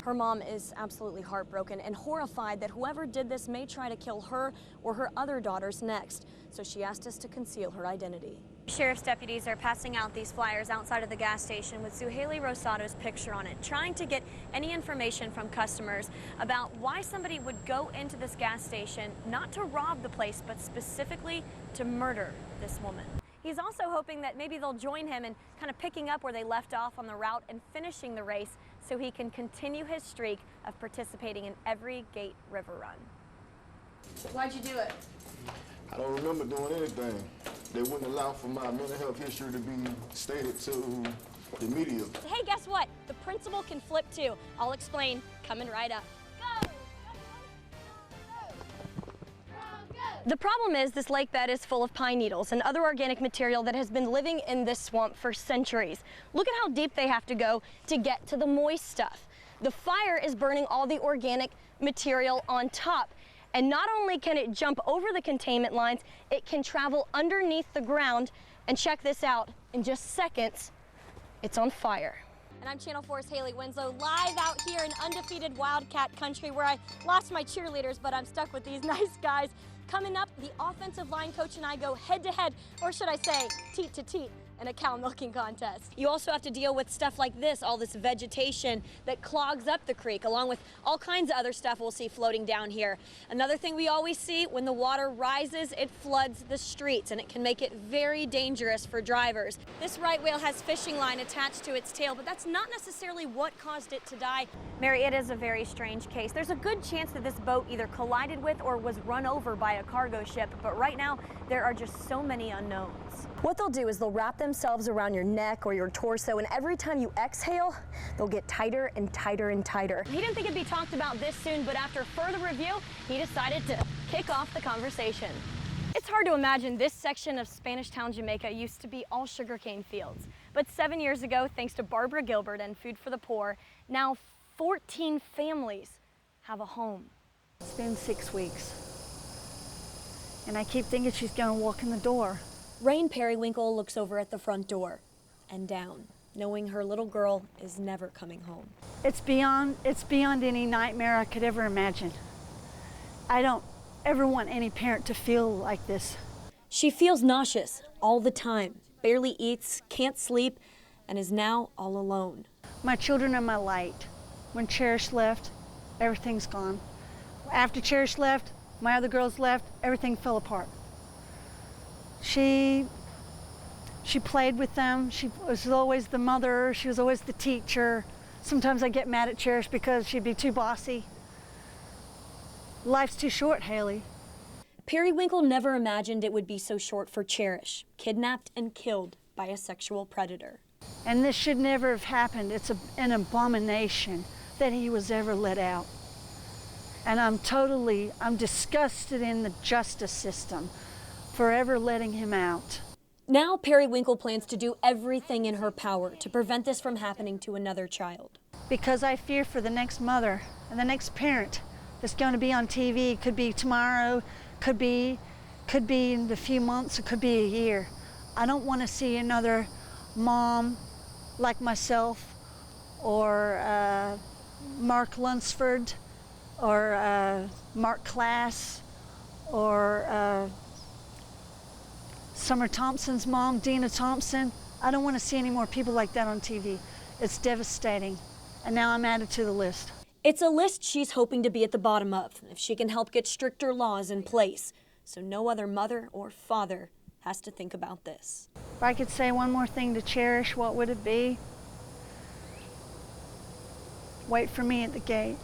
Her mom is absolutely heartbroken and horrified that whoever did this may try to kill her or her other daughters next, so she asked us to conceal her identity. Sheriff's deputies are passing out these flyers outside of the gas station with Hailey Rosado's picture on it, trying to get any information from customers about why somebody would go into this gas station, not to rob the place, but specifically to murder this woman. He's also hoping that maybe they'll join him in kind of picking up where they left off on the route and finishing the race so he can continue his streak of participating in every Gate River run. Why'd you do it? I don't remember doing anything. They wouldn't allow for my mental health history to be stated to the media. Hey, guess what? The principal can flip too. I'll explain coming right up. Go! The problem is this lake bed is full of pine needles and other organic material that has been living in this swamp for centuries. Look at how deep they have to go to get to the moist stuff. The fire is burning all the organic material on top. And not only can it jump over the containment lines, it can travel underneath the ground. And check this out, in just seconds, it's on fire. And I'm Channel 4's Hailey Winslow, live out here in undefeated Wildcat country where I lost my cheerleaders, but I'm stuck with these nice guys. Coming up, the offensive line coach and I go head to head, or should I say teat to teat, in a cow milking contest. You also have to deal with stuff like this, all this vegetation that clogs up the creek, along with all kinds of other stuff we'll see floating down here. Another thing we always see, when the water rises, it floods the streets, and it can make it very dangerous for drivers. This right whale has fishing line attached to its tail, but that's not necessarily what caused it to die. Mary, it is a very strange case. There's a good chance that this boat either collided with or was run over by a cargo ship, but right now there are just so many unknowns. What they'll do is they'll wrap themselves around your neck or your torso, and every time you exhale, they'll get tighter and tighter and tighter. He didn't think it'd be talked about this soon, but after further review, he decided to kick off the conversation. It's hard to imagine this section of Spanish Town, Jamaica used to be all sugarcane fields. But 7 years ago, thanks to Barbara Gilbert and Food for the Poor, now 14 families have a home. It's been 6 weeks, and I keep thinking she's gonna walk in the door. Rain Periwinkle looks over at the front door and down, knowing her little girl is never coming home. It's beyond any nightmare I could ever imagine. I don't ever want any parent to feel like this. She feels nauseous all the time, barely eats, can't sleep, and is now all alone. My children are my light. When Cherish left, everything's gone. After Cherish left, my other girls left, everything fell apart. She played with them. She was always the mother. She was always the teacher. Sometimes I get mad at Cherish because she'd be too bossy. Life's too short, Hailey. Periwinkle never imagined it would be so short for Cherish, kidnapped and killed by a sexual predator. And this should never have happened. It's an abomination that he was ever let out. And I'm disgusted in the justice system for ever letting him out. Now Periwinkle plans to do everything in her power to prevent this from happening to another child. Because I fear for the next mother and the next parent that's going to be on TV. Could be tomorrow, could be in a few months, it could be a year. I don't want to see another mom like myself or Mark Lunsford or Mark Klass or Summer Thompson's mom, Dina Thompson. I don't want to see any more people like that on TV. It's devastating. And now I'm added to the list. It's a list she's hoping to be at the bottom of if she can help get stricter laws in place so no other mother or father has to think about this. If I could say one more thing to Cherish, what would it be? Wait for me at the gate.